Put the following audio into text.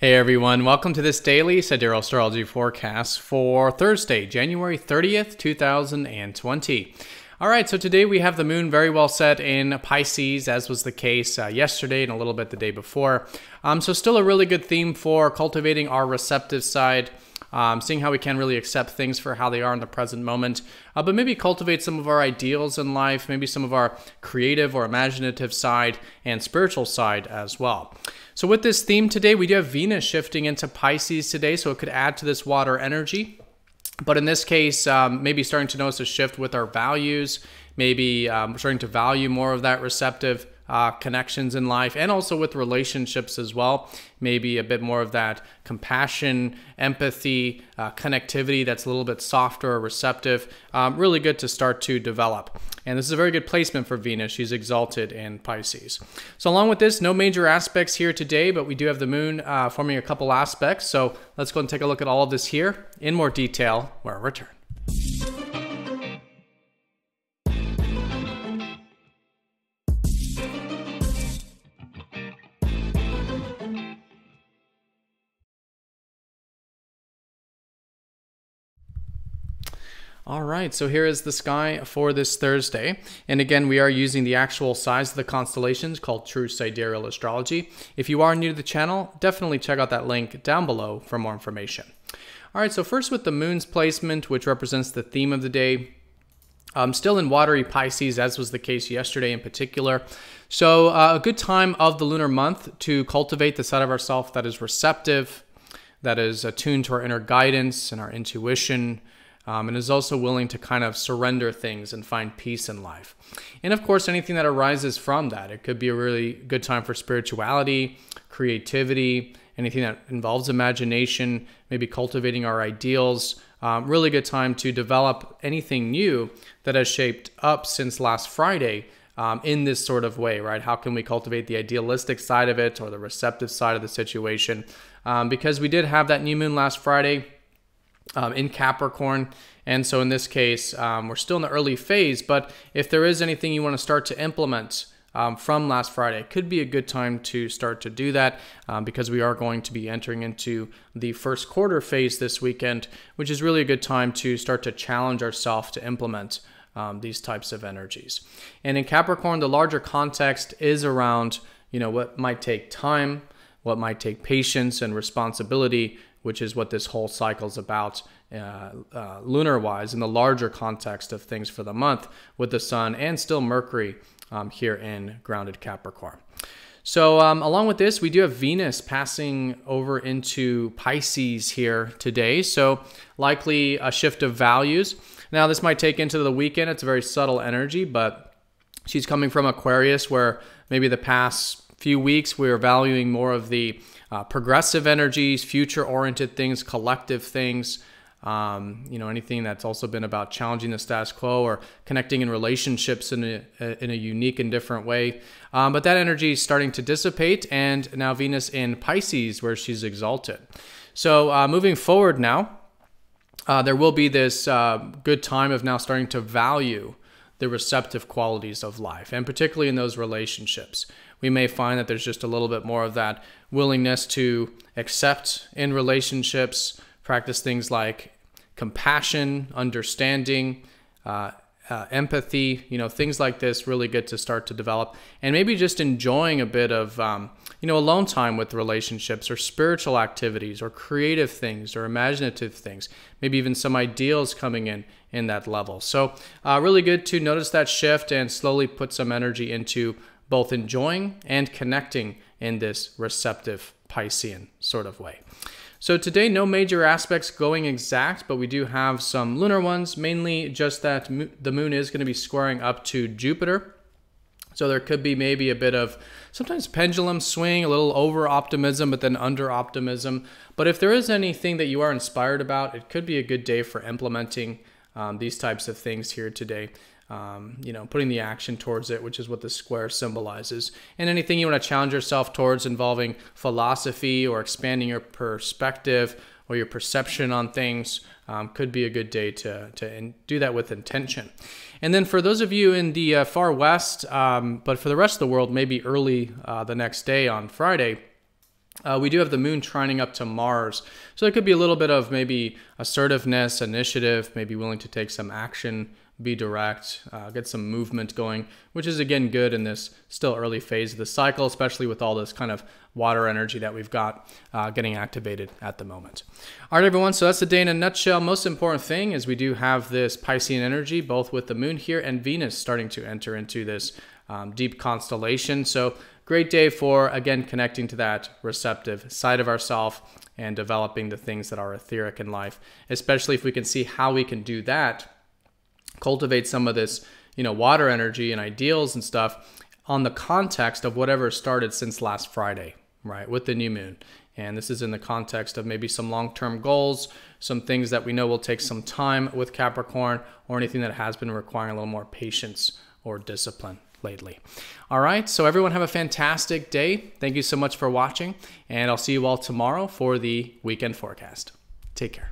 Hey everyone, welcome to this daily Sidereal Astrology forecast for Thursday, January 30th, 2020. All right, so today we have the moon very well set in Pisces, as was the case yesterday and a little bit the day before. So still a really good theme for cultivating our receptive side, seeing how we can really accept things for how they are in the present moment, but maybe cultivate some of our ideals in life, maybe some of our creative or imaginative side and spiritual side as well. So with this theme today, we do have Venus shifting into Pisces today, so it could add to this water energy. But in this case, maybe starting to notice a shift with our values, maybe starting to value more of that receptive connections in life, and also with relationships as well. Maybe a bit more of that compassion, empathy, connectivity that's a little bit softer or receptive. Really good to start to develop. And this is a very good placement for Venus. She's exalted in Pisces. So along with this, no major aspects here today, but we do have the moon forming a couple aspects. So let's go and take a look at all of this here in more detail when I return. All right, so here is the sky for this Thursday. And again, we are using the actual size of the constellations called True Sidereal Astrology. If you are new to the channel, definitely check out that link down below for more information. All right, so first with the moon's placement, which represents the theme of the day. Still in watery Pisces, as was the case yesterday in particular. So a good time of the lunar month to cultivate the side of ourselves that is receptive, that is attuned to our inner guidance and our intuition, and is also willing to kind of surrender things and find peace in life. And of course, anything that arises from that. It could be a really good time for spirituality, creativity, anything that involves imagination, maybe cultivating our ideals. Really good time to develop anything new that has shaped up since last Friday in this sort of way, right? How can we cultivate the idealistic side of it or the receptive side of the situation? Because we did have that new moon last Friday, in Capricorn. And so in this case, we're still in the early phase, but if there is anything you want to start to implement from last Friday, it could be a good time to start to do that because we are going to be entering into the first quarter phase this weekend, which is really a good time to start to challenge ourselves to implement these types of energies. And in Capricorn, the larger context is around, what might take time, what might take patience and responsibility, which is what this whole cycle is about lunar-wise in the larger context of things for the month with the sun and still Mercury here in grounded Capricorn. So along with this, we do have Venus passing over into Pisces here today. So likely a shift of values. Now this might take into the weekend. It's a very subtle energy, but she's coming from Aquarius where maybe the past few weeks we were valuing more of the progressive energies, future-oriented things, collective things, anything that's also been about challenging the status quo or connecting in relationships in a unique and different way. But that energy is starting to dissipate, and now Venus in Pisces, where she's exalted. So moving forward now, there will be this good time of now starting to value the receptive qualities of life, and particularly in those relationships. We may find that there's just a little bit more of that willingness to accept in relationships, practice things like compassion, understanding, empathy, things like this, really good to start to develop. And maybe just enjoying a bit of, alone time with relationships or spiritual activities or creative things or imaginative things, maybe even some ideals coming in that level. So really good to notice that shift and slowly put some energy into both enjoying and connecting in this receptive Piscean sort of way. So today, no major aspects going exact, but we do have some lunar ones, mainly just that the moon is going to be squaring up to Jupiter. So there could be maybe a bit of sometimes pendulum swing, a little over optimism, but then under optimism. But if there is anything that you are inspired about, it could be a good day for implementing these types of things here today. Putting the action towards it, which is what the square symbolizes. And anything you want to challenge yourself towards involving philosophy or expanding your perspective or your perception on things could be a good day to do that with intention. And then for those of you in the far west, but for the rest of the world, maybe early the next day on Friday, we do have the moon trining up to Mars. So it could be a little bit of maybe assertiveness, initiative, maybe willing to take some action, be direct, get some movement going, which is again good in this still early phase of the cycle, especially with all this kind of water energy that we've got getting activated at the moment. All right, everyone, so that's the day in a nutshell. Most important thing is we do have this Piscean energy, both with the moon here and Venus starting to enter into this deep constellation. So great day for, again, connecting to that receptive side of ourselves and developing the things that are etheric in life, especially if we can see how we can do that, cultivate some of this, water energy and ideals and stuff on the context of whatever started since last Friday, right, with the new moon. And this is in the context of maybe some long-term goals, some things that we know will take some time with Capricorn, or anything that has been requiring a little more patience or discipline lately. All right, so everyone have a fantastic day. Thank you so much for watching, and I'll see you all tomorrow for the weekend forecast. Take care.